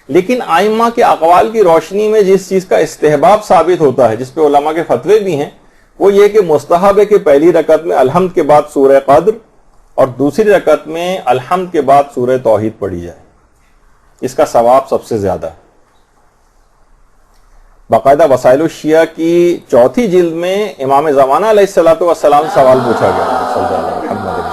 لیکن ائمہ کے اقوال کی روشنی میں جس چیز کا استحباب ثابت ہوتا ہے، جس پہ علماء کے فتوے بھی ہیں، وہ یہ کہ مستحب ہے کہ پہلی رکعت میں الحمد کے بعد سورہ قدر اور دوسری رکعت میں الحمد کے بعد سورہ توحید پڑھی جائے، اس کا ثواب سب سے زیادہ ہے۔ باقاعدہ وسائل الشیعہ کی 4 جلد میں امام زمانہ علیہ السلام سے سوال پوچھا گیا، صلی اللہ علیہ وسلم۔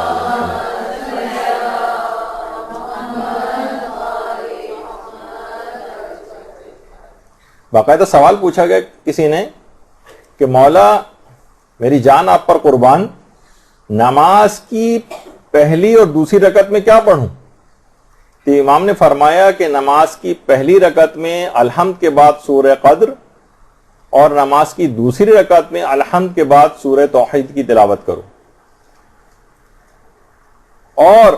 باقاعدہ سوال پوچھا گیا کسی نے کہ مولا میری جان آپ پر قربان، نماز کی پہلی اور دوسری رکعت میں کیا پڑھوں؟ تو امام نے فرمایا کہ نماز کی پہلی رکعت میں الحمد کے بعد سورہ قدر اور نماز کی دوسری رکعت میں الحمد کے بعد سورہ توحید کی تلاوت کرو۔ اور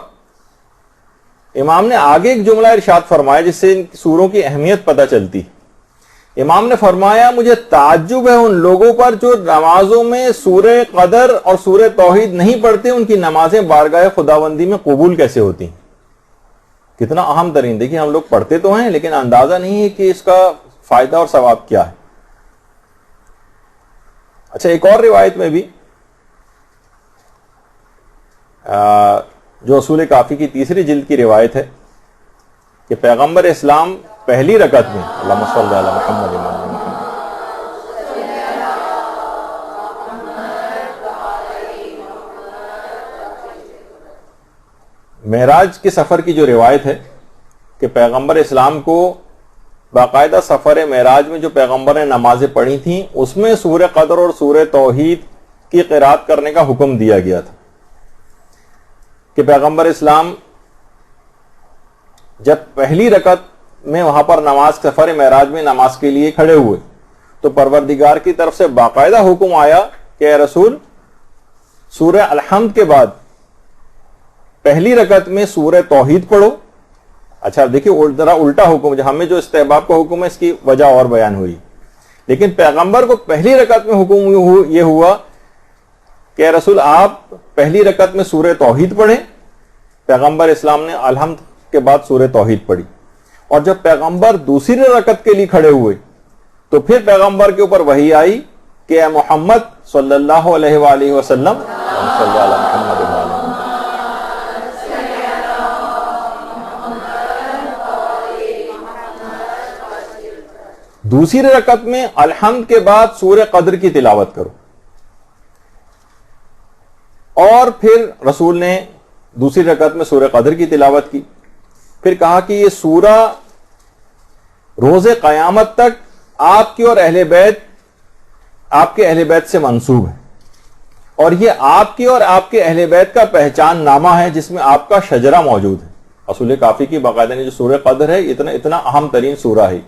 امام نے آگے ایک جملہ ارشاد فرمایا جس سے ان سوروں کی اہمیت پتہ چلتی۔ امام نے فرمایا مجھے تعجب ہے ان لوگوں پر جو نمازوں میں سورہ قدر اور سورہ توحید نہیں پڑھتے، ان کی نمازیں بارگاہ خداوندی میں قبول کیسے ہوتی ہیں؟ کتنا اہم ترین، دیکھیں ہم لوگ پڑھتے تو ہیں لیکن اندازہ نہیں ہے کہ اس کا فائدہ اور ثواب کیا ہے۔ اچھا، ایک اور روایت میں بھی جو اصول کافی کی 3 جلد کی روایت ہے کہ پیغمبر اسلام پہلی رکعت میں اللہم صلی علی محمد معراج کے سفر کی جو روایت ہے کہ پیغمبر اسلام کو باقاعدہ سفر معراج میں جو پیغمبر نے نمازیں پڑھی تھیں اس میں سورہ قدر اور سورہ توحید کی قرات کرنے کا حکم دیا گیا تھا کہ پیغمبر اسلام جب پہلی رکعت میں وہاں پر نماز سفر معراج میں نماز کے لیے کھڑے ہوئے تو پروردگار کی طرف سے باقاعدہ حکم آیا کہ اے رسول سورہ الحمد کے بعد پہلی رکعت میں سورہ توحید پڑھو۔ اچھا دیکھیں ذرا الٹا حکم، ہمیں جو استحباب کا حکم ہے اس کی وجہ اور بیان ہوئی، لیکن پیغمبر کو پہلی رکعت میں حکم یہ ہوا کہ اے رسول آپ پہلی رکعت میں سورہ توحید پڑھیں۔ پیغمبر اسلام نے الحمد کے بعد سورہ توحید پڑھی، اور جب پیغمبر دوسری رکعت کے لیے کھڑے ہوئے تو پھر پیغمبر کے اوپر وحی آئی کہ اے محمد صلی اللہ علیہ وآلہ وسلم صلی اللہ علیہ محمد دوسری رکعت میں الحمد کے بعد سورہ قدر کی تلاوت کرو۔ اور پھر رسول نے دوسری رکعت میں سورہ قدر کی تلاوت کی، پھر کہا کہ یہ سورہ روز قیامت تک آپ کی اور آپ کے اہل بیت سے منسوب ہے، اور یہ آپ کی اور آپ کے اہل بیت کا پہچان نامہ ہے جس میں آپ کا شجرہ موجود ہے۔ اصول کافی کی باقاعدہ نے جو سورہ قدر ہے اتنا اہم ترین سورہ ہے۔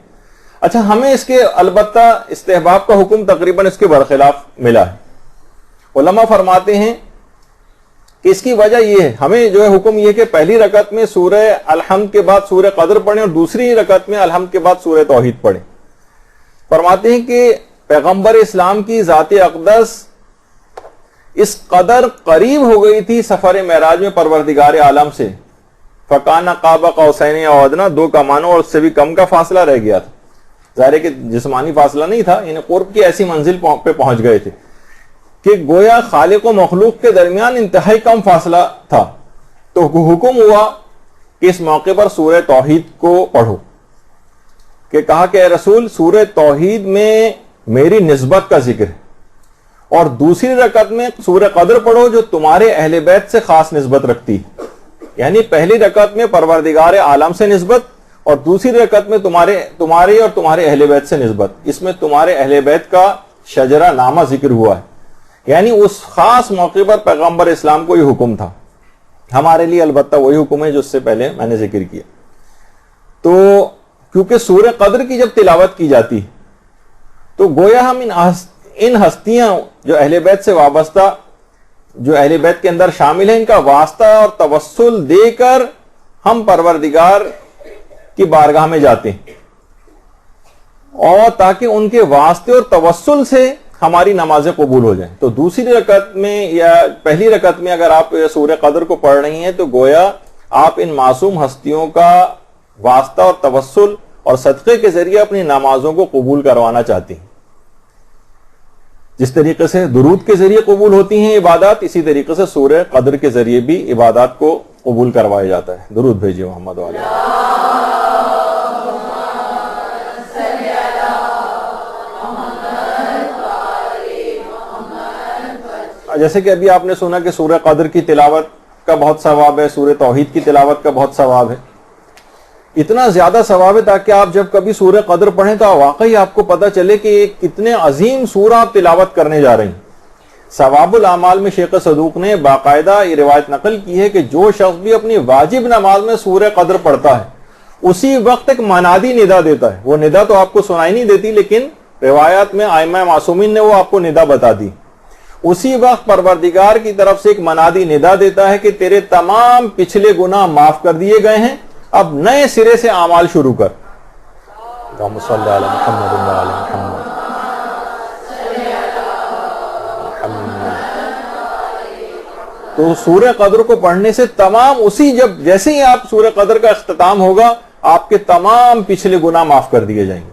اچھا، ہمیں اس کے البتہ استحباب کا حکم تقریباً اس کے برخلاف ملا ہے۔ علماء فرماتے ہیں کہ اس کی وجہ یہ ہے، ہمیں جو ہے حکم یہ کہ پہلی رکعت میں سورہ الحمد کے بعد سورہ قدر پڑھیں اور دوسری رکعت میں الحمد کے بعد سورہ توحید پڑھیں۔ فرماتے ہیں کہ پیغمبر اسلام کی ذات اقدس اس قدر قریب ہو گئی تھی سفر معراج میں پروردگار عالم سے، فکان قاب قوسین او ادنی، 2 کمانوں اور اس سے بھی کم کا فاصلہ رہ گیا تھا۔ ظاہر ہے کہ جسمانی فاصلہ نہیں تھا، یعنی قرب کی ایسی منزل پہ پہنچ گئے تھے کہ گویا خالق و مخلوق کے درمیان انتہائی کم فاصلہ تھا۔ تو حکم ہوا کہ اس موقع پر سورہ توحید کو پڑھو، کہ کہا کہ اے رسول سورہ توحید میں میری نسبت کا ذکر ہے، اور دوسری رکعت میں سورہ قدر پڑھو جو تمہارے اہل بیت سے خاص نسبت رکھتی ہے، یعنی پہلی رکعت میں پروردگار عالم سے نسبت اور دوسری رکعت میں تمہاری اور تمہارے اہل بیت سے نسبت۔ اس میں تمہارے اہل بیت کا شجرہ نامہ ذکر ہوا ہے، یعنی اس خاص موقع پر پیغمبر اسلام کو یہ حکم تھا۔ ہمارے لیے البتہ وہی حکم ہے جو اس سے پہلے میں نے ذکر کیا۔ تو کیونکہ سورہ قدر کی جب تلاوت کی جاتی ہے تو گویا ہم ان ہستیاں جو اہل بیت سے وابستہ، جو اہل بیت کے اندر شامل ہیں، ان کا واسطہ اور توسل دے کر ہم پروردگار کی بارگاہ میں جاتے ہیں، اور تاکہ ان کے واسطے اور توسل سے ہماری نمازیں قبول ہو جائیں۔ تو دوسری رکعت میں یا پہلی رکعت میں اگر آپ سورہ قدر کو پڑھ رہی ہیں تو گویا آپ ان معصوم ہستیوں کا واسطہ اور توسل اور صدقے کے ذریعے اپنی نمازوں کو قبول کروانا چاہتی ہیں. جس طریقے سے درود کے ذریعے قبول ہوتی ہیں عبادات، اسی طریقے سے سورہ قدر کے ذریعے بھی عبادات کو قبول کروایا جاتا ہے. درود بھیجیے محمد والے. جیسے کہ ابھی آپ نے سنا کہ سورہ قدر کی تلاوت کا بہت ثواب ہے، سورہ توحید کی تلاوت کا بہت ثواب ہے. اتنا زیادہ ثواب ہے تاکہ آپ جب کبھی سورہ قدر پڑھیں تو واقعی آپ کو پتہ چلے کہ ایک کتنے عظیم سورہ آپ تلاوت کرنے جا رہے ہیں. ثواب الاعمال میں شیخ صدوق نے باقاعدہ یہ روایت نقل کی ہے کہ جو شخص بھی اپنی واجب نماز میں سورہ قدر پڑھتا ہے اسی وقت ایک منادی ندا دیتا ہے. وہ ندا تو آپ کو سنائی نہیں دیتی، لیکن روایات میں ائمہ معصومین نے وہ آپ کو ندا بتا دی. اسی وقت پروردگار کی طرف سے ایک منادی ندا دیتا ہے کہ تیرے تمام پچھلے گناہ معاف کر دیے گئے ہیں، اب نئے سرے سے اعمال شروع کر. اللہم صلی علی محمد و علی محمد. تو سورہ قدر کو پڑھنے سے تمام جیسے ہی آپ سورہ قدر کا اختتام ہوگا آپ کے تمام پچھلے گناہ معاف کر دیے جائیں گے.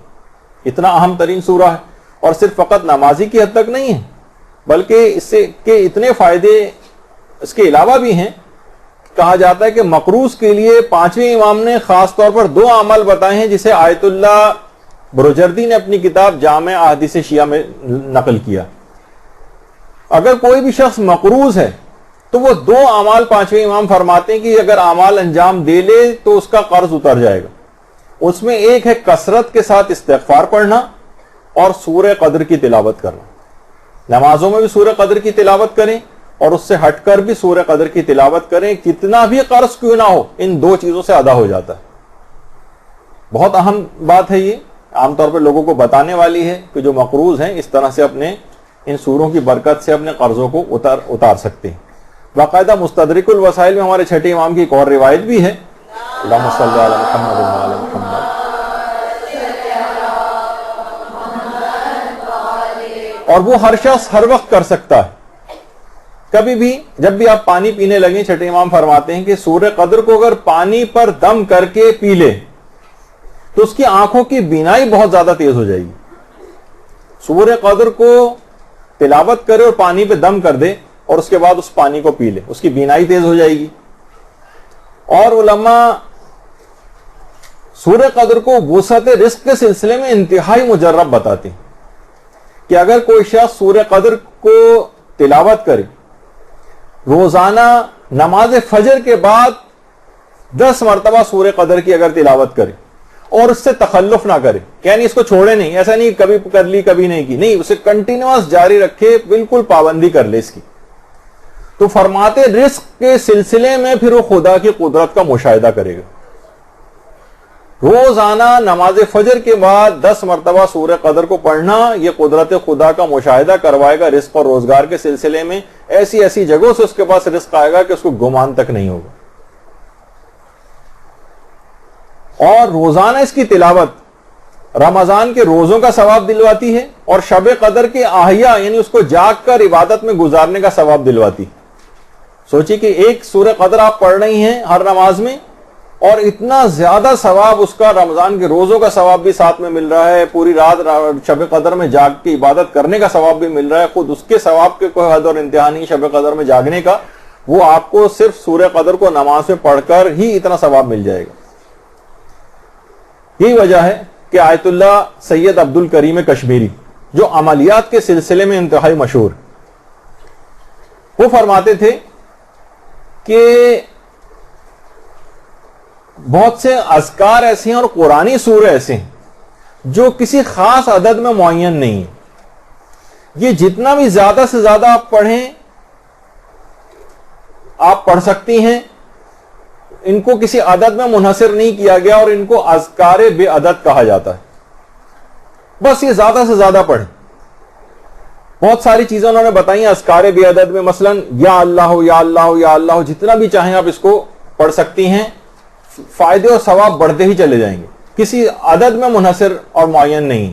اتنا اہم ترین سورہ ہے، اور صرف فقط نمازی کی حد تک نہیں ہے بلکہ اس سے کہ اتنے فائدے اس کے علاوہ بھی ہیں. کہا جاتا ہے کہ مقروض کے لیے پانچویں امام نے خاص طور پر 2 عمل بتائے ہیں جسے آیت اللہ بروجردی نے اپنی کتاب جامع احادیث شیعہ میں نقل کیا. اگر کوئی بھی شخص مقروض ہے تو وہ 2 اعمال پانچویں امام فرماتے ہیں کہ اگر اعمال انجام دے لے تو اس کا قرض اتر جائے گا. اس میں ایک ہے کثرت کے ساتھ استغفار پڑھنا اور سورہ قدر کی تلاوت کرنا. نمازوں میں بھی سورہ قدر کی تلاوت کریں اور اس سے ہٹ کر بھی سورہ قدر کی تلاوت کریں. کتنا بھی قرض کیوں نہ ہو ان 2 چیزوں سے ادا ہو جاتا ہے. بہت اہم بات ہے، یہ عام طور پر لوگوں کو بتانے والی ہے کہ جو مقروض ہیں اس طرح سے اپنے ان سوروں کی برکت سے اپنے قرضوں کو اتار سکتے ہیں. باقاعدہ مستدرک الوسائل میں ہمارے چھٹے امام کی ایک اور روایت بھی ہے. اللہم صلی علی محمد و علی محمد. اور وہ ہر شخص ہر وقت کر سکتا ہے. کبھی بھی جب بھی آپ پانی پینے لگیں چھٹے امام فرماتے ہیں کہ سورہ قدر کو اگر پانی پر دم کر کے پی لے تو اس کی آنکھوں کی بینائی بہت زیادہ تیز ہو جائے گی. سورہ قدر کو تلاوت کرے اور پانی پہ دم کر دے اور اس کے بعد اس پانی کو پی لے، اس کی بینائی تیز ہو جائے گی. اور علماء سورہ قدر کو وسعت رزق کے سلسلے میں انتہائی مجرب بتاتے ہیں کہ اگر کوئی شخص سورہ قدر کو تلاوت کرے، روزانہ نماز فجر کے بعد 10 مرتبہ سورہ قدر کی اگر تلاوت کرے اور اس سے تخلف نہ کرے، یعنی اس کو چھوڑے نہیں، ایسا نہیں کبھی کر لی کبھی نہیں کی، نہیں، اسے کنٹینیوس جاری رکھے، بالکل پابندی کر لے اس کی، تو فرماتے رزق کے سلسلے میں پھر وہ خدا کی قدرت کا مشاہدہ کرے گا. روزانہ نماز فجر کے بعد 10 مرتبہ سورہ قدر کو پڑھنا یہ قدرت خدا کا مشاہدہ کروائے گا رزق اور روزگار کے سلسلے میں. ایسی ایسی جگہوں سے اس کے پاس رزق آئے گا کہ اس کو گمان تک نہیں ہوگا. اور روزانہ اس کی تلاوت رمضان کے روزوں کا ثواب دلواتی ہے اور شب قدر کے احیا یعنی اس کو جاگ کر عبادت میں گزارنے کا ثواب دلواتی. سوچیے کہ ایک سورہ قدر آپ پڑھ رہی ہیں ہر نماز میں اور اتنا زیادہ ثواب اس کا، رمضان کے روزوں کا ثواب بھی ساتھ میں مل رہا ہے، پوری رات شب قدر میں جاگ کے عبادت کرنے کا ثواب بھی مل رہا ہے. خود اس کے ثواب کے کوئی حد اور انتہا نہیں شب قدر میں جاگنے کا، وہ آپ کو صرف سورہ قدر کو نماز میں پڑھ کر ہی اتنا ثواب مل جائے گا. یہی وجہ ہے کہ آیت اللہ سید عبد الکریم کشمیری جو عملیات کے سلسلے میں انتہائی مشہور، وہ فرماتے تھے کہ بہت سے اذکار ایسے ہیں اور قرآنی سورے ایسے ہیں جو کسی خاص عدد میں معین نہیں ہیں. یہ جتنا بھی زیادہ سے زیادہ آپ پڑھیں آپ پڑھ سکتی ہیں. ان کو کسی عدد میں منحصر نہیں کیا گیا اور ان کو اذکار بے عدد کہا جاتا ہے. بس یہ زیادہ سے زیادہ پڑھیں. بہت ساری چیزیں انہوں نے بتائی ہیں اذکار بے عدد میں، مثلا یا اللہ یا اللہ یا اللہ، جتنا بھی چاہیں آپ اس کو پڑھ سکتی ہیں. فائدے اور ثواب بڑھتے ہی چلے جائیں گے، کسی عدد میں منحصر اور معین نہیں.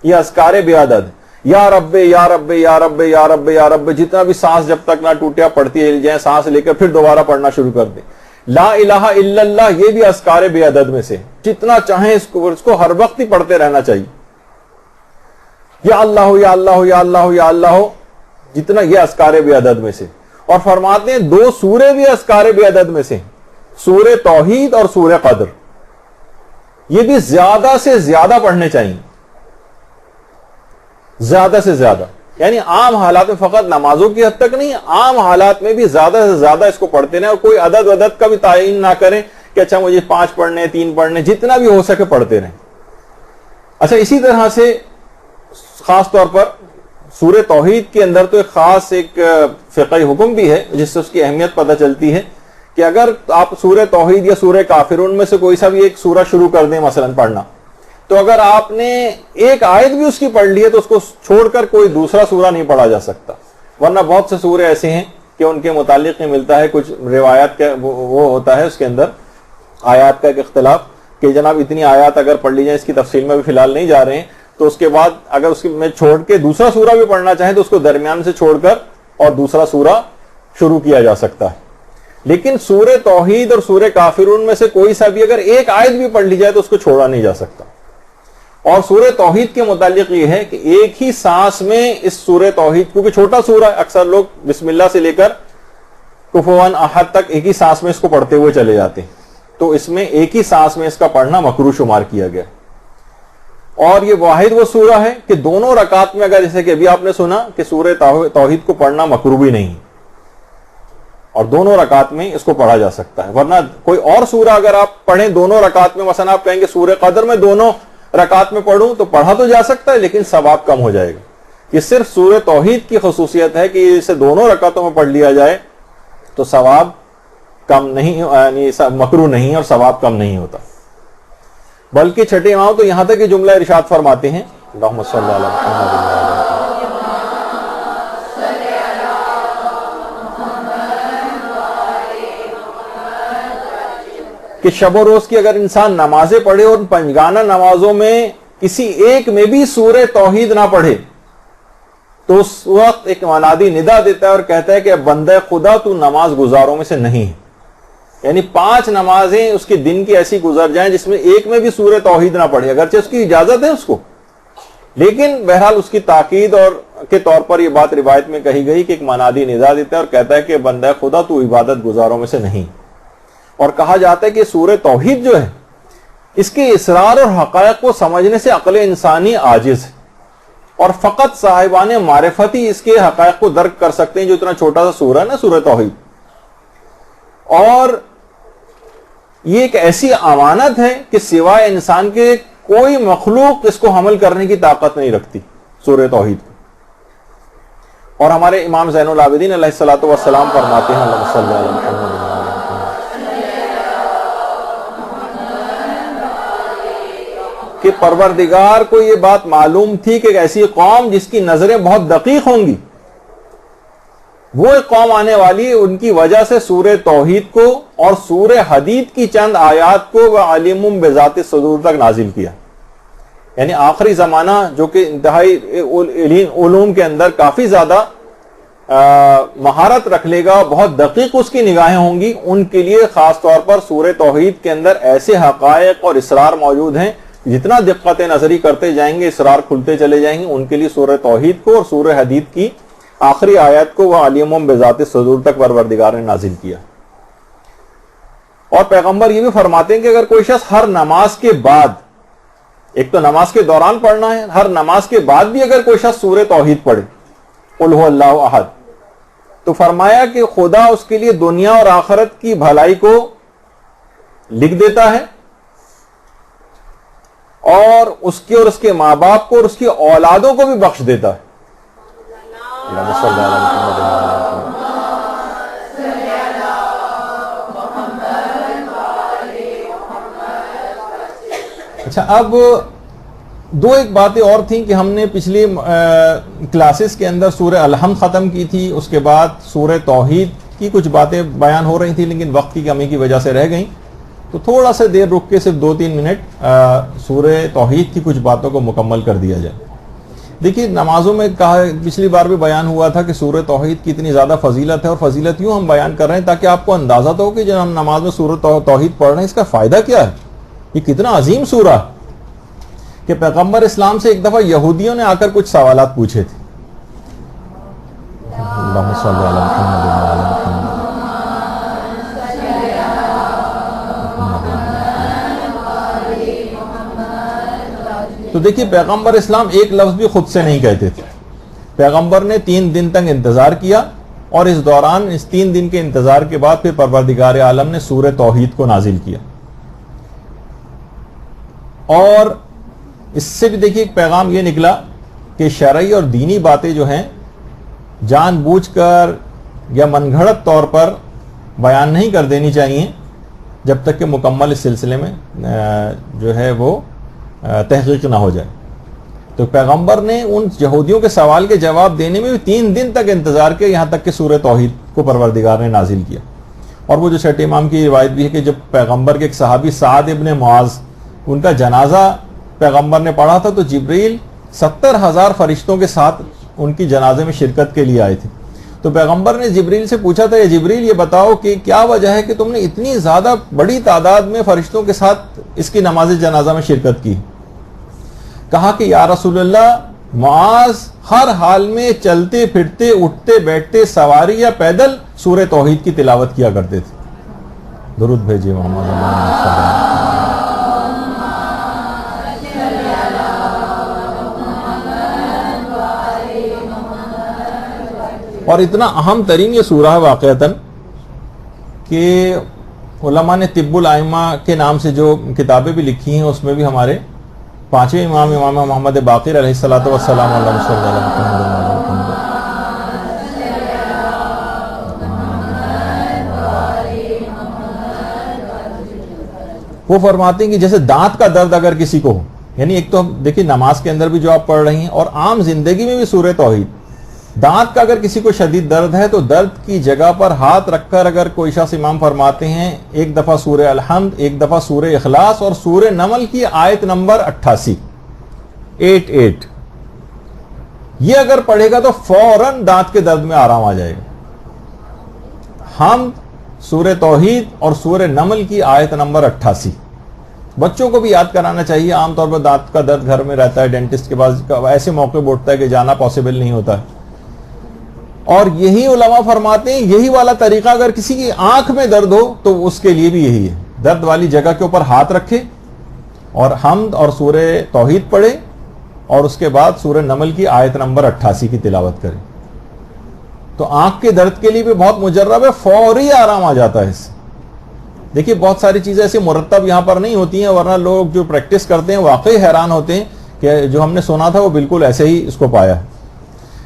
یہ اذکار بے عدد، یا رب یا رب یا رب یا رب یا رب، جتنا بھی سانس جب تک نہ ٹوٹیا پڑھتی ہے جائیں، سانس لے کر پھر دوبارہ پڑھنا شروع کر دیں. لا الہ الا اللہ یہ بھی اذکار بے عدد میں سے، جتنا چاہیں اس کو ہر وقت ہی پڑھتے رہنا چاہیے. یا اللہ یا اللہ یا اللہ یا اللہ جتنا، یہ اذکار بے عدد میں سے. اور فرماتے ہیں 2 سورے بھی اذکار بے عدد میں سے، سورہ توحید اور سورہ قدر، یہ بھی زیادہ سے زیادہ پڑھنے چاہیے، زیادہ سے زیادہ. یعنی عام حالات میں، فقط نمازوں کی حد تک نہیں، عام حالات میں بھی زیادہ سے زیادہ اس کو پڑھتے رہیں، اور کوئی عدد وعدد کا بھی تعین نہ کریں کہ اچھا مجھے 5 پڑھنے 3 پڑھنے، جتنا بھی ہو سکے پڑھتے رہیں. اچھا اسی طرح سے خاص طور پر سورہ توحید کے اندر تو ایک خاص ایک فقہی حکم بھی ہے جس سے اس کی اہمیت پتہ چلتی ہے کہ اگر آپ سورہ توحید یا سورہ کافرون میں سے کوئی سا بھی ایک سورہ شروع کر دیں مثلا پڑھنا، تو اگر آپ نے ایک آیت بھی اس کی پڑھ لی ہے تو اس کو چھوڑ کر کوئی دوسرا سورہ نہیں پڑھا جا سکتا. ورنہ بہت سے سورے ایسے ہیں کہ ان کے متعلق نہیں ملتا ہے، کچھ روایات کا وہ ہوتا ہے اس کے اندر آیات کا ایک اختلاف کہ جناب اتنی آیات اگر پڑھ لی جائیں، اس کی تفصیل میں بھی فی الحال نہیں جا رہے ہیں، تو اس کے بعد اگر اس میں چھوڑ کے دوسرا سورہ بھی پڑھنا چاہیں تو اس کو درمیان سے چھوڑ کر اور دوسرا سورہ شروع کیا جا سکتا ہے. لیکن سورہ توحید اور سورہ کافرون میں سے کوئی سا بھی اگر ایک آیت بھی پڑھ لی جائے تو اس کو چھوڑا نہیں جا سکتا. اور سورہ توحید کے متعلق یہ ہے کہ ایک ہی سانس میں اس سورہ توحید، کیونکہ چھوٹا سورہ ہے، اکثر لوگ بسم اللہ سے لے کر کفوا احد تک ایک ہی سانس میں اس کو پڑھتے ہوئے چلے جاتے ہیں، تو اس میں ایک ہی سانس میں اس کا پڑھنا مکروہ شمار کیا گیا. اور یہ واحد وہ سورہ ہے کہ دونوں رکعت میں، اگر جیسے کہ ابھی آپ نے سنا کہ سورہ توحید کو پڑھنا مکروہ بھی نہیں، اور دونوں رکعت میں اس کو پڑھا جا سکتا ہے. ورنہ کوئی اور سورہ اگر آپ پڑھیں دونوں رکعت میں، مثلا آپ کہیں گے سورہ قدر میں دونوں رکعت میں پڑھوں، تو پڑھا تو جا سکتا ہے لیکن ثواب کم ہو جائے گا. یہ صرف سورہ توحید کی خصوصیت ہے کہ اسے دونوں رکعتوں میں پڑھ لیا جائے تو ثواب کم نہیں، یعنی مکروہ نہیں اور ثواب کم نہیں ہوتا. بلکہ چھٹے امام تو یہاں تک کہ جملہ ارشاد فرماتے ہیں اللہم صلی علی محمد کہ شب و روز کی اگر انسان نمازیں پڑھے اور پنجگانہ نمازوں میں کسی ایک میں بھی سورہ توحید نہ پڑھے تو اس وقت ایک منادی ندا دیتا ہے اور کہتا ہے کہ بندہ خدا تو نماز گزاروں میں سے نہیں ہے. یعنی 5 نمازیں اس کے دن کی ایسی گزر جائیں جس میں ایک میں بھی سورہ توحید نہ پڑھے، اگرچہ اس کی اجازت ہے اس کو، لیکن بہرحال اس کی تاکید اور کے طور پر یہ بات روایت میں کہی گئی کہ ایک منادی ندا دیتا ہے اور کہتا ہے کہ بندہ خدا تو عبادت گزاروں میں سے نہیں. اور کہا جاتا ہے کہ سورہ توحید جو ہے اس کے اسرار اور حقائق کو سمجھنے سے عقل انسانی عاجز ہے، اور فقط صاحبان معرفت ہی اس کے حقائق کو درک کر سکتے ہیں جو اتنا چھوٹا سا سورہ ہے نا سورہ توحید. اور یہ ایک ایسی امانت ہے کہ سوائے انسان کے کوئی مخلوق اس کو حمل کرنے کی طاقت نہیں رکھتی سورہ توحید کو. اور ہمارے امام زین العابدین علیہ الصلوۃ والسلام فرماتے ہیں اللہم صلی علی محمد کہ پروردگار کو یہ بات معلوم تھی کہ ایک ایسی قوم جس کی نظریں بہت دقیق ہوں گی، وہ ایک قوم آنے والی، ان کی وجہ سے سورہ توحید کو اور سورہ حدید کی چند آیات کو وَعَلِمٌ بِذَاتِ الصُّدُورِ تک نازل کیا. یعنی آخری زمانہ جو کہ انتہائی علوم کے اندر کافی زیادہ مہارت رکھ لے گا، بہت دقیق اس کی نگاہیں ہوں گی، ان کے لیے خاص طور پر سورہ توحید کے اندر ایسے حقائق اور اسرار موجود ہیں، جتنا دقت نظری کرتے جائیں گے اسرار کھلتے چلے جائیں گے. ان کے لیے سورہ توحید کو اور سورہ حدید کی آخری آیت کو وَعَلِمٌ بِذَاتِ الصُّدُورِ تک پروردگار نے نازل کیا. اور پیغمبر یہ بھی فرماتے ہیں کہ اگر کوئی شخص ہر نماز کے بعد، ایک تو نماز کے دوران پڑھنا ہے، ہر نماز کے بعد بھی اگر کوئی شخص سورہ توحید پڑھے قُلْ هُوَ اللَّهُ أَحَدٌ، تو فرمایا کہ خدا اس کے لیے دنیا اور آخرت کی بھلائی کو لکھ دیتا ہے، اور اس کے اور اس کے ماں باپ کو اور اس کی اولادوں کو بھی بخش دیتا ہے. اچھا، اب دو ایک باتیں اور تھیں کہ ہم نے پچھلی کلاسز کے اندر سورہ الحمد ختم کی تھی، اس کے بعد سورہ توحید کی کچھ باتیں بیان ہو رہی تھیں لیکن وقت کی کمی کی وجہ سے رہ گئیں، تو تھوڑا سا دیر رک کے صرف 2-3 منٹ سورہ توحید کی کچھ باتوں کو مکمل کر دیا جائے. دیکھیے نمازوں میں کہا پچھلی بار بھی بیان ہوا تھا کہ سورہ توحید کی اتنی زیادہ فضیلت ہے، اور فضیلت یوں ہم بیان کر رہے ہیں تاکہ آپ کو اندازہ تو ہو کہ جب ہم نماز میں سورہ توحید پڑھ رہے ہیں اس کا فائدہ کیا ہے، یہ کتنا عظیم سورہ کہ پیغمبر اسلام سے ایک دفعہ یہودیوں نے آ کر کچھ سوالات پوچھے تھے. اللہم صلی علی محمد و علی محمد. تو دیکھیے پیغمبر اسلام ایک لفظ بھی خود سے نہیں کہتے تھے. پیغمبر نے 3 دن تک انتظار کیا، اور اس دوران اس 3 دن کے انتظار کے بعد پھر پروردگار عالم نے سورہ توحید کو نازل کیا. اور اس سے بھی دیکھیے ایک پیغام یہ نکلا کہ شرعی اور دینی باتیں جو ہیں جان بوجھ کر یا من گھڑت طور پر بیان نہیں کر دینی چاہیے جب تک کہ مکمل اس سلسلے میں جو ہے وہ تحقیق نہ ہو جائے. تو پیغمبر نے ان یہودیوں کے سوال کے جواب دینے میں بھی 3 دن تک انتظار کیا، یہاں تک کہ سورہ توحید کو پروردگار نے نازل کیا. اور وہ جو چھٹے امام کی روایت بھی ہے کہ جب پیغمبر کے ایک صحابی سعد ابن معاذ ان کا جنازہ پیغمبر نے پڑھا تھا تو جبریل 70,000 فرشتوں کے ساتھ ان کی جنازے میں شرکت کے لیے آئے تھے. تو پیغمبر نے جبریل سے پوچھا تھا، یہ جبریل یہ بتاؤ کہ کیا وجہ ہے کہ تم نے اتنی زیادہ بڑی تعداد میں فرشتوں کے ساتھ اس کی نماز جنازہ میں شرکت کی؟ کہا کہ یا رسول اللہ، معاذ ہر حال میں چلتے پھرتے اٹھتے بیٹھتے سواری یا پیدل سورہ توحید کی تلاوت کیا کرتے تھے. درود بھیجیے محمد صلی اللہ علیہ وسلم. اور اتنا اہم ترین یہ سورہ ہے واقعتاً کہ علماء نے طب الائمہ کے نام سے جو کتابیں بھی لکھی ہیں اس میں بھی hمارے 5ویں امام محمد باقر علیہ الصلوۃ والسلام اللہم صلی علی محمد. وہ فرماتے ہیں کہ جیسے دانت کا درد اگر کسی کو ہو، یعنی ایک تو دیکھیے نماز کے اندر بھی جو آپ پڑھ رہی ہیں اور عام زندگی میں بھی سورہ توحید، دانت کا اگر کسی کو شدید درد ہے تو درد کی جگہ پر ہاتھ رکھ کر اگر کوئی شخص امام فرماتے ہیں ایک دفعہ سورہ الحمد، ایک دفعہ سورہ اخلاص اور سورہ نمل کی آیت نمبر 88 یہ اگر پڑھے گا تو فوراً دانت کے درد میں آرام آ جائے گا. حمد، سورہ توحید اور سورہ نمل کی آیت نمبر 88 بچوں کو بھی یاد کرانا چاہیے. عام طور پر دانت کا درد گھر میں رہتا ہے، ڈینٹسٹ کے پاس ایسے موقع پہ اٹھتا ہے کہ جانا پاسبل نہیں ہوتا ہے. اور یہی علماء فرماتے ہیں یہی والا طریقہ اگر کسی کی آنکھ میں درد ہو تو اس کے لیے بھی یہی ہے، درد والی جگہ کے اوپر ہاتھ رکھے اور حمد اور سورہ توحید پڑھے اور اس کے بعد سورہ نمل کی آیت نمبر 88 کی تلاوت کرے. تو آنکھ کے درد کے لیے بھی بہت مجرب ہے، فوری آرام آ جاتا ہے اس سے. دیکھیے بہت ساری چیزیں ایسی مرتب یہاں پر نہیں ہوتی ہیں، ورنہ لوگ جو پریکٹس کرتے ہیں واقعی حیران ہوتے ہیں کہ جو ہم نے سنا تھا وہ بالکل ایسے ہی اس کو پایا ہے.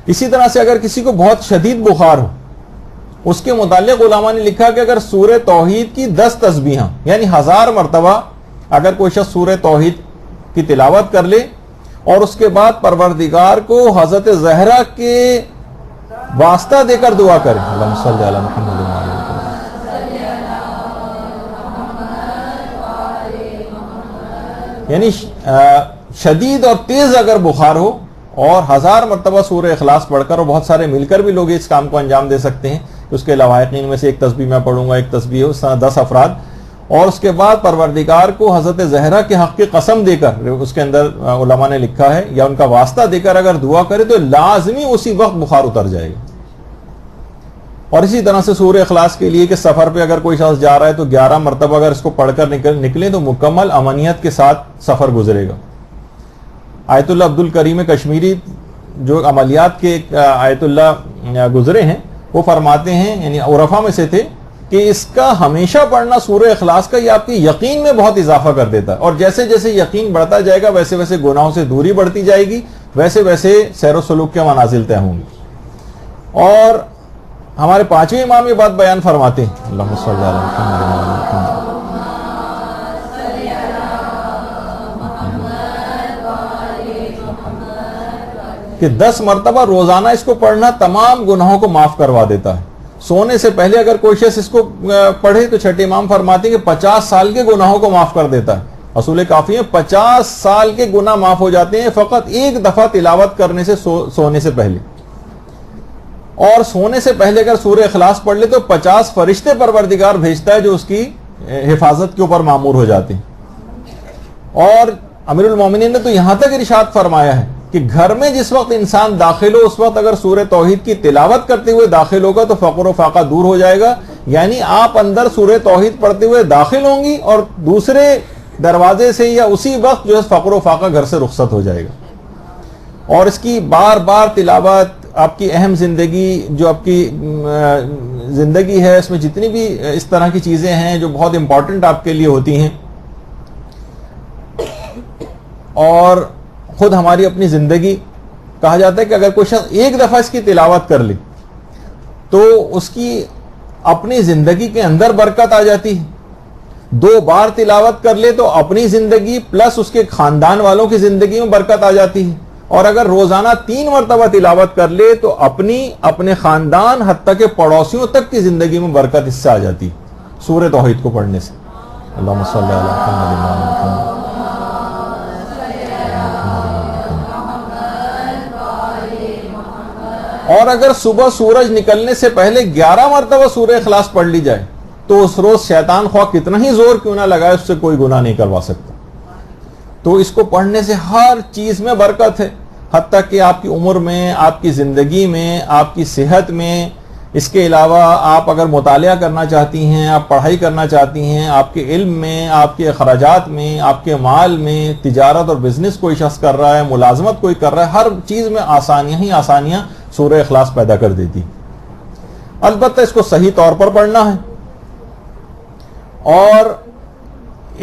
اسی طرح سے اگر کسی کو بہت شدید بخار ہو، اس کے متعلق علماء نے لکھا کہ اگر سورہ توحید کی 10 تسبیحاں یعنی 1000 مرتبہ اگر کوئی شخص سورہ توحید کی تلاوت کر لے اور اس کے بعد پروردگار کو حضرت زہرا کے واسطہ دے کر دعا کرے، اللہم صلی علی محمد و علی محمد، یعنی شدید اور تیز اگر بخار ہو اور 1000 مرتبہ سورہ اخلاص پڑھ کر، اور بہت سارے مل کر بھی لوگ اس کام کو انجام دے سکتے ہیں. اس کے لواحقین میں سے ایک تسبیح میں پڑھوں گا، ایک تسبیح اس طرح 10 افراد، اور اس کے بعد پروردگار کو حضرت زہرا کے حق کی قسم دے کر، اس کے اندر علماء نے لکھا ہے، یا ان کا واسطہ دے کر اگر دعا کرے تو لازمی اسی وقت بخار اتر جائے گا. اور اسی طرح سے سورہ اخلاص کے لیے کہ سفر پہ اگر کوئی شخص جا رہا ہے تو 11 مرتبہ اگر اس کو پڑھ کر نکلے تو مکمل امنیت کے ساتھ سفر گزرے گا. آیت اللہ عبد الکریم کشمیری جو عملیات کے آیت اللہ گزرے ہیں وہ فرماتے ہیں، یعنی عرفا میں سے تھے، کہ اس کا ہمیشہ پڑھنا سورہ اخلاص کا یہ آپ کی یقین میں بہت اضافہ کر دیتا ہے، اور جیسے جیسے یقین بڑھتا جائے گا ویسے ویسے گناہوں سے دوری بڑھتی جائے گی، ویسے ویسے سیر و سلوک کے منازل طے ہوں گے. اور ہمارے 5ویں امام یہ بات بیان فرماتے ہیں، اللہم صلی علی محمد و علی محمد، کہ 10 مرتبہ روزانہ اس کو پڑھنا تمام گناہوں کو معاف کروا دیتا ہے. سونے سے پہلے اگر کوئی شخص اس کو پڑھے تو چھٹے امام فرماتے ہیں کہ 50 سال کے گناہوں کو معاف کر دیتا ہے. اصول کافی ہے 50 سال کے گناہ معاف ہو جاتے ہیں فقط ایک دفعہ تلاوت کرنے سے سونے سے پہلے. اور سونے سے پہلے اگر سورہ اخلاص پڑھ لے تو 50 فرشتے پروردگار بھیجتا ہے جو اس کی حفاظت کے اوپر مامور ہو جاتے ہیں. اور امیر المومنین نے تو یہاں تک ارشاد فرمایا ہے کہ گھر میں جس وقت انسان داخل ہو اس وقت اگر سورہ توحید کی تلاوت کرتے ہوئے داخل ہوگا تو فقر و فاقہ دور ہو جائے گا. یعنی آپ اندر سورہ توحید پڑھتے ہوئے داخل ہوں گی اور دوسرے دروازے سے یا اسی وقت جو ہے فقر و فاقہ گھر سے رخصت ہو جائے گا. اور اس کی بار بار تلاوت آپ کی اہم زندگی جو آپ کی زندگی ہے اس میں جتنی بھی اس طرح کی چیزیں ہیں جو بہت امپورٹنٹ آپ کے لیے ہوتی ہیں اور خود ہماری اپنی زندگی کہا جاتا ہے کہ اگر کوئی شخص ایک دفعہ اس کی تلاوت کر لے تو اس کی اپنی زندگی کے اندر برکت آ جاتی ہے. 2 بار تلاوت کر لے تو اپنی زندگی پلس اس کے خاندان والوں کی زندگی میں برکت آ جاتی ہے. اور اگر روزانہ 3 مرتبہ تلاوت کر لے تو اپنے خاندان حتیٰ کہ پڑوسیوں تک کی زندگی میں برکت اس سے آ جاتی سورہ توحید کو پڑھنے سے. اللہم صلی علی محمد. اور اگر صبح سورج نکلنے سے پہلے 11 مرتبہ سورہ اخلاص پڑھ لی جائے تو اس روز شیطان خواہ کتنا ہی زور کیوں نہ لگائے اس سے کوئی گناہ نہیں کروا سکتا. تو اس کو پڑھنے سے ہر چیز میں برکت ہے حتیٰ کہ آپ کی عمر میں آپ کی زندگی میں آپ کی صحت میں. اس کے علاوہ آپ اگر مطالعہ کرنا چاہتی ہیں آپ پڑھائی کرنا چاہتی ہیں آپ کے علم میں آپ کے اخراجات میں آپ کے مال میں تجارت اور بزنس کوئی شخص کر رہا ہے ملازمت کوئی کر رہا ہے ہر چیز میں آسانیاں ہی آسانیاں سورہ اخلاص پیدا کر دیتی. البتہ اس کو صحیح طور پر پڑھنا ہے اور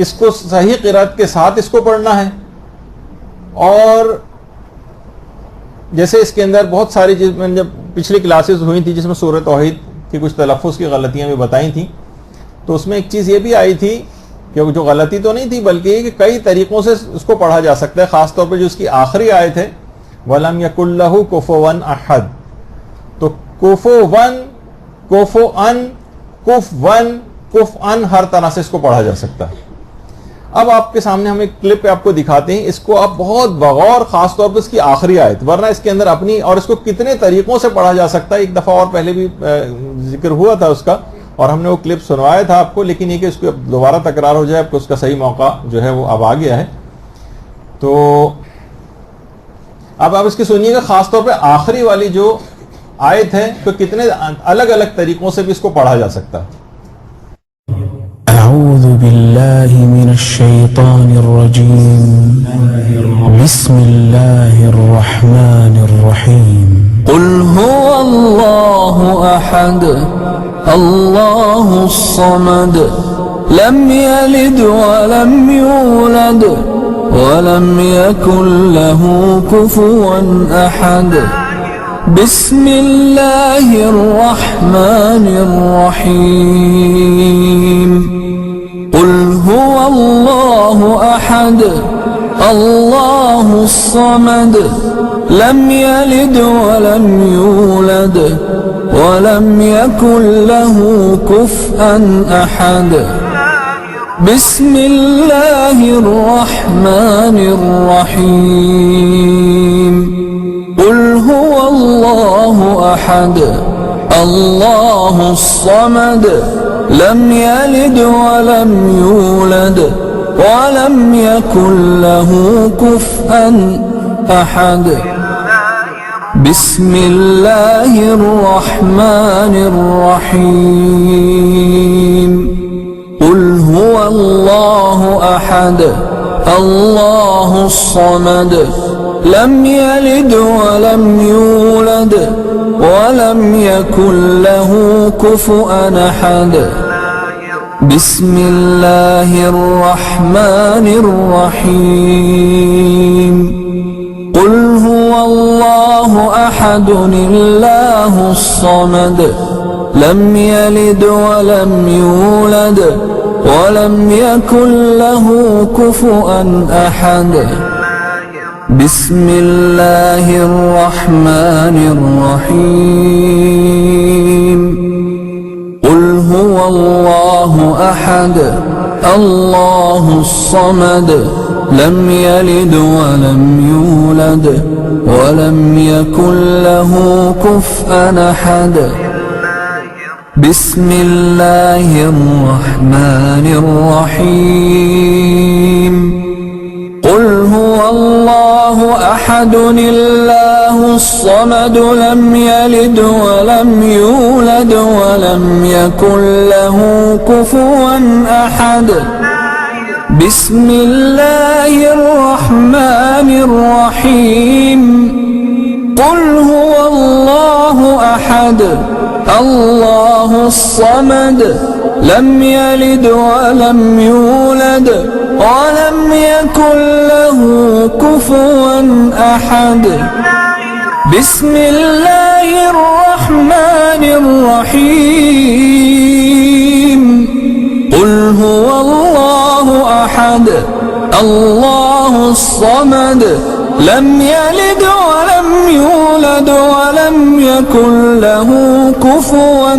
اس کو صحیح قرأت کے ساتھ اس کو پڑھنا ہے. اور جیسے اس کے اندر بہت ساری چیز میں جب پچھلی کلاسز ہوئی تھی جس میں سورہ توحید کی کچھ تلفظ کی غلطیاں بھی بتائی تھیں تو اس میں ایک چیز یہ بھی آئی تھی کہ جو غلطی تو نہیں تھی بلکہ یہ کہ کئی طریقوں سے اس کو پڑھا جا سکتا ہے. خاص طور پہ جو اس کی آخری آیت ہے وَلَمْ يَكُنْ لَهُ كُفُوًا أَحَدٌ تو کفوًا کفؤً کفوً کفؤً ہر طرح سے اس کو پڑھا جا سکتا ہے. اب آپ کے سامنے ہم ایک کلپ آپ کو دکھاتے ہیں. اس کو آپ بہت بغور خاص طور پر اس کی آخری آیت ورنہ اس کے اندر اپنی اور اس کو کتنے طریقوں سے پڑھا جا سکتا ہے ایک دفعہ اور پہلے بھی ذکر ہوا تھا اس کا اور ہم نے وہ کلپ سنوایا تھا آپ کو لیکن یہ کہ اس کو دوبارہ تکرار ہو جائے آپ کو اس کا صحیح موقع جو ہے وہ اب آ گیا ہے. تو اب آپ اس کی سنیے گا خاص طور پہ آخری والی جو آیت ہے تو کتنے الگ الگ طریقوں سے بھی اس کو پڑھا جا سکتا ہے. أعوذ بالله من الشيطان الرجيم بسم الله الرحمن الرحيم قل هو الله أحد الله الصمد لم يلد ولم يولد ولم يكن له كفوا أحد بسم الله الرحمن الرحيم قل هو الله أحد الله الصمد لم يلد ولم يولد ولم يكن له كفوا أحد بسم الله الرحمن الرحيم قل هو الله أحد الله الصمد لم يلد ولم يولد ولم يكن له كفوا أحد بسم الله الرحمن الرحيم قل هو الله أحد الله الصمد لم يلد ولم يولد ولم يكن له كفوا أحد بسم الله الرحمن الرحيم قل هو الله أحد الله الصمد لم يلد ولم يولد ولم يكن له كفوا أحد بسم الله الرحمن الرحيم قل هو الله أحد الله الصمد لم يلد ولم يولد ولم يكن له كفوا أحد بسم الله الرحمن الرحيم قل هو الله أحد الله الصمد لم يلد ولم يولد ولم يكن له كفوا أحد بسم الله الرحمن الرحيم قل هو الله أحد الله الصمد لم يلد ولم يولد ولم يكن له كفوا أحد بسم الله الرحمن الرحيم قل هو الله أحد الله الصمد لم يلد ولم يولد ولم يكن له كفوا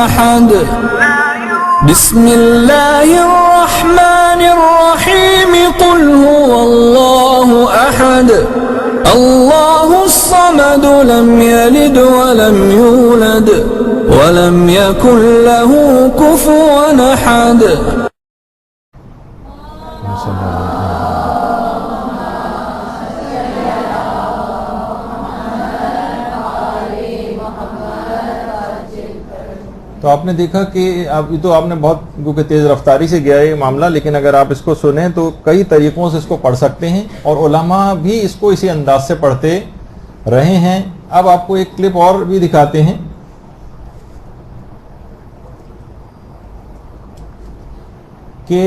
أحد بسم الله الرحمن الرحيم قل هو الله أحد الله الصمد لم يلد ولم يولد ولم يكن له كفوا أحد تو آپ نے دیکھا کہ ابھی تو آپ نے بہت کیونکہ تیز رفتاری سے گیا یہ معاملہ، لیکن اگر آپ اس کو سنیں تو کئی طریقوں سے اس کو پڑھ سکتے ہیں، اور علماء بھی اس کو اسی انداز سے پڑھتے رہے ہیں۔ اب آپ کو ایک کلپ اور بھی دکھاتے ہیں کہ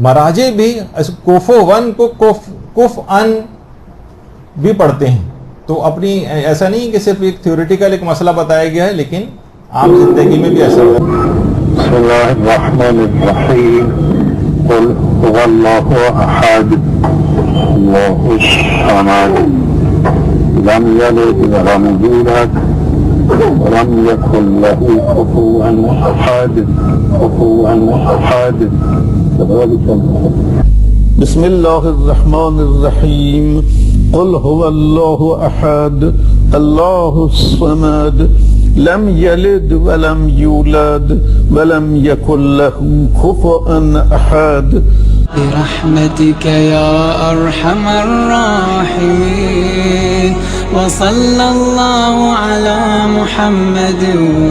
مراجع بھی کوفو ون کو کف ان بھی پڑھتے ہیں۔ تو اپنی ایسا نہیں کہ صرف ایک تھیوریٹیکل ایک مسئلہ بتایا گیا ہے، لیکن عام زندگی میں بھی ایسا ہے۔ بسم اللہ الرحمن الرحیم قل هو اللہ احد اللہ الصمد لم یلد ولم یولد ولم یکن له کفوا احد بسم اللہ الرحمن الرحیم قل هو الله أحد الله الصمد لم يلد ولم يولد ولم يكن له كفوا أحد برحمتك يا أرحم الراحمين وصلى الله على محمد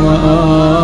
وآله